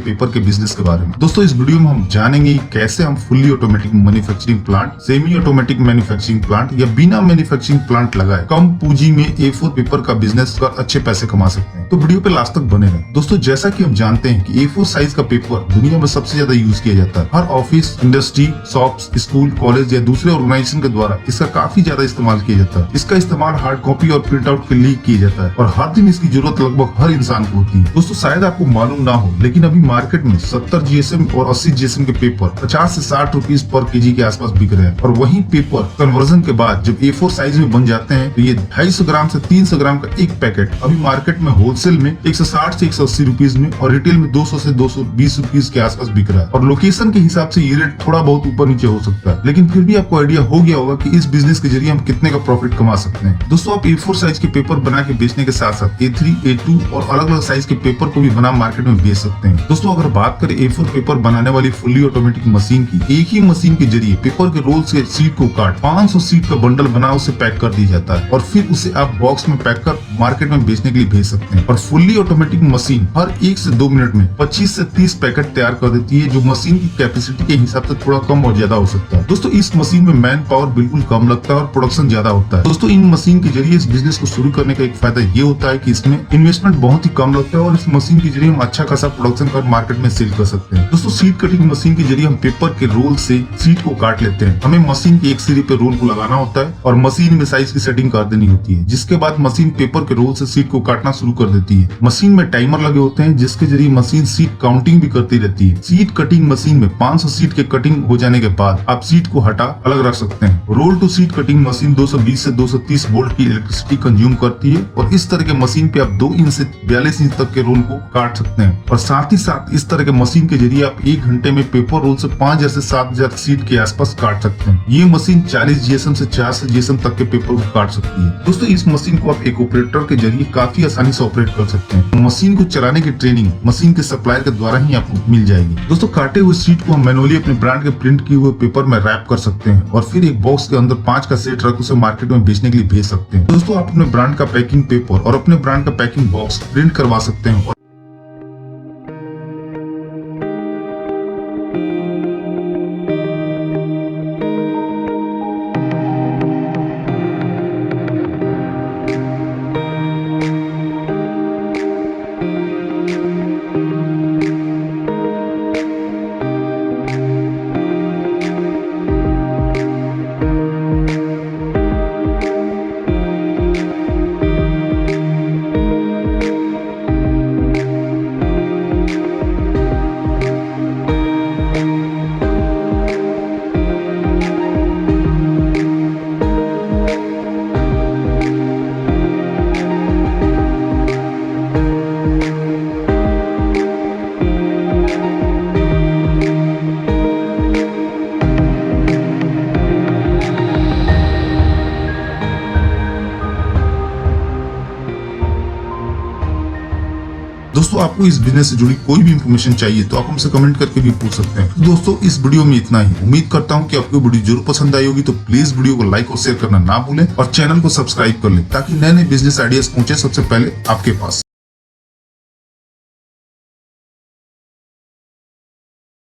Paper के business के बारे में। दोस्तों इस वीडियो में हम जानेंगे कैसे हम fully automatic manufacturing plant, semi automatic manufacturing plant या बिना मैन्युफैक्चरिंग प्लांट लगाए कम पूंजी में A4 पेपर का बिजनेस कर अच्छे पैसे कमा सकते हैं। तो वीडियो पे लास्ट तक बने रहें। दोस्तों जैसा कि हम जानते हैं कि A4 साइज का पेपर दुनिया में सबसे ज्यादा यूज किया जाता है। हर office, industry, shops, school, college या दूसरे ऑर्गेनाइजेशन के द्वारा इसका काफी ज्यादा इस्तेमाल किया जाता है। इसका इस्तेमाल हार्ड कॉपी और प्रिंट आउट के लिए किया जाता है और हर दिन इसकी जरूरत लगभग हर इंसान को होती है। दोस्तों शायद आपको मालूम ना हो, लेकिन अभी मार्केट में 70 GSM और 80 GSM के पेपर 50 से 60 रुपीज पर केजी के आसपास बिक रहे हैं। और वही पेपर कन्वर्जन के बाद जब A4 साइज में बन जाते हैं तो ये 250 ग्राम से 300 ग्राम का एक पैकेट अभी मार्केट में होलसेल में 160 से 180 रुपीज में और रिटेल में 200 से 220 रुपीज के आसपास बिक रहा है। और लोकेशन के हिसाब से ये रेट थोड़ा बहुत ऊपर नीचे हो सकता है, लेकिन फिर भी आपको आइडिया हो गया होगा कि इस बिजनेस के जरिए हम कितने का प्रॉफिट कमा सकते हैं। दोस्तों आप A4 साइज के पेपर बना के बेचने के साथ साथ A3, A2 और अलग अलग साइज के पेपर को भी बना मार्केट में बेच सकते हैं। दोस्तों अगर बात करें A4 पेपर बनाने वाली फुल्ली ऑटोमेटिक मशीन की, एक ही मशीन के जरिए पेपर के रोल से सीट को काट 500 सीट का बंडल बना उसे पैक कर दिया जाता है और फिर उसे आप बॉक्स में पैक कर मार्केट में बेचने के लिए भेज सकते हैं। और फुल्ली ऑटोमेटिक मशीन हर 1 से 2 मिनट में 25 से 30 पैकेट तैयार कर देती है, जो मशीन की कैपेसिटी के हिसाब से थोड़ा कम और ज्यादा हो सकता है। दोस्तों इस मशीन में मैन पावर बिल्कुल कम लगता है और प्रोडक्शन ज्यादा होता है। दोस्तों इन मशीन के जरिए इस बिजनेस को शुरू करने का एक फायदा ये होता है कि इसमें इन्वेस्टमेंट बहुत ही कम लगता है और इस मशीन के जरिए हम अच्छा खासा प्रोडक्शन कर मार्केट में सेल कर सकते हैं। दोस्तों सीट कटिंग मशीन के जरिए हम पेपर के रोल से सीट को काट लेते हैं। हमें मशीन की एक सिरे पे रोल को लगाना होता है और मशीन में साइज की सेटिंग कर देनी होती है, जिसके बाद मशीन पेपर के रोल से सीट को काटना शुरू कर देती है। मशीन में टाइमर लगे होते हैं जिसके जरिए मशीन सीट काउंटिंग भी करती रहती है। सीट कटिंग मशीन में 500 सीट के कटिंग हो जाने के बाद आप सीट को हटा अलग रख सकते हैं। Roll to sheet cutting machine 220 से 230 वोल्ट की इलेक्ट्रिसिटी कंज्यूम करती है और इस तरह के मशीन पे आप 2 इंच से 42 इंच तक के रोल को काट सकते हैं। और साथ ही साथ इस तरह के मशीन के जरिए आप 1 घंटे में पेपर रोल से 5000 से 7000 सीट के आसपास काट सकते हैं। ये मशीन 40 GSM से 400 GSM तक के पेपर को काट सकती है। दोस्तों इस मशीन को आप एक ऑपरेटर के जरिए काफी आसानी से ऑपरेट कर सकते हैं। मशीन को चलाने की ट्रेनिंग मशीन के सप्लायर के द्वारा ही आपको मिल जाएगी। दोस्तों काटे हुए सीट को हम मैनुअली अपने ब्रांड के प्रिंट किए हुए पेपर में रैप कर सकते हैं और फिर एक बॉक्स के अंदर 5 का सेट रख उसे मार्केट में बेचने के लिए भेज सकते हैं। दोस्तों आप अपने ब्रांड का पैकिंग पेपर और अपने ब्रांड का पैकिंग बॉक्स प्रिंट करवा सकते हैं। दोस्तों आपको इस बिजनेस से जुड़ी कोई भी इंफॉर्मेशन चाहिए तो आप हमसे कमेंट करके भी पूछ सकते हैं। तो दोस्तों इस वीडियो में इतना ही। उम्मीद करता हूं कि आपको वीडियो जरूर पसंद आई होगी, तो प्लीज वीडियो को लाइक और शेयर करना ना भूलें और चैनल को सब्सक्राइब कर लें ताकि नए नए बिजनेस आइडियाज पहुंचे सबसे पहले आपके पास।